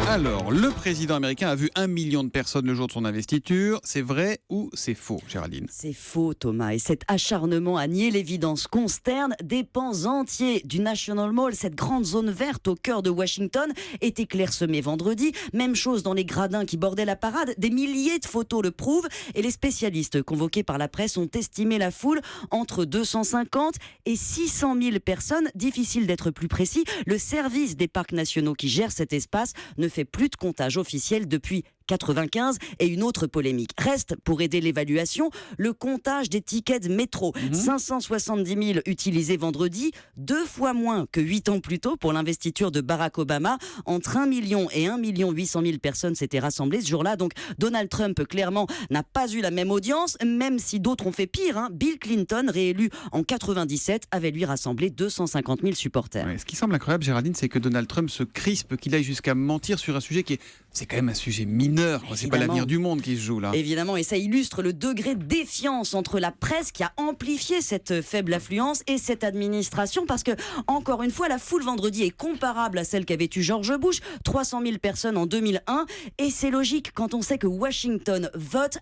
Alors, le président américain a vu 1 million de personnes le jour de son investiture. C'est vrai ou c'est faux, Géraldine? C'est faux, Thomas. Et cet acharnement à nier l'évidence consterne des pans entiers du National Mall, cette grande zone verte au cœur de Washington, était clairsemée vendredi. Même chose dans les gradins qui bordaient la parade. Des milliers de photos le prouvent. Et les spécialistes convoqués par la presse ont estimé la foule entre 250 et 600 000 personnes. Difficile d'être plus précis. Le service des parcs nationaux qui gère cet espace ne fait plus de comptage officiel depuis 95 et une autre polémique. Reste, pour aider l'évaluation, le comptage des tickets de métro. 570 000 utilisés vendredi, 2 fois moins que 8 ans plus tôt pour l'investiture de Barack Obama. Entre 1 million et 1 800 000 personnes s'étaient rassemblées ce jour-là. Donc Donald Trump, clairement, n'a pas eu la même audience, même si d'autres ont fait pire. Bill Clinton, réélu en 97, avait lui rassemblé 250 000 supporters. Ouais, ce qui semble incroyable, Géraldine, c'est que Donald Trump se crispe, qu'il aille jusqu'à mentir sur un sujet c'est quand même un sujet mineur. C'est pas l'avenir du monde qui se joue là. Évidemment, et ça illustre le degré de défiance entre la presse qui a amplifié cette faible affluence et cette administration, parce que, encore une fois, la foule vendredi est comparable à celle qu'avait eue George Bush, 300 000 personnes en 2001, et c'est logique quand on sait que Washington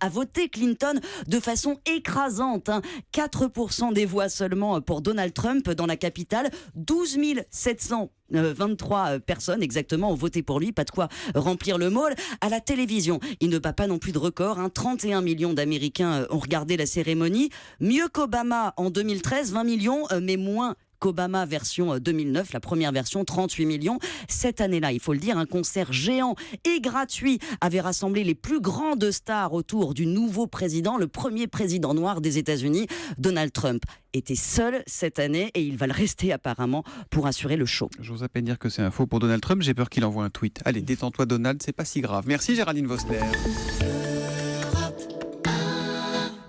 a voté Clinton de façon écrasante. 4% des voix seulement pour Donald Trump dans la capitale, 12 723 personnes exactement ont voté pour lui, pas de quoi remplir le mall. À la télévision, il ne bat pas non plus de record, 31 millions d'Américains ont regardé la cérémonie, mieux qu'Obama en 2013, 20 millions, mais moins qu'Obama version 2009, la première version, 38 millions. Cette année-là, il faut le dire, un concert géant et gratuit avait rassemblé les plus grandes stars autour du nouveau président, le premier président noir des États-Unis. Donald Trump était seul cette année et il va le rester apparemment pour assurer le show. J'ose à peine dire que c'est un faux pour Donald Trump, j'ai peur qu'il envoie un tweet. Allez, détends-toi Donald, c'est pas si grave. Merci Géraldine Vossler.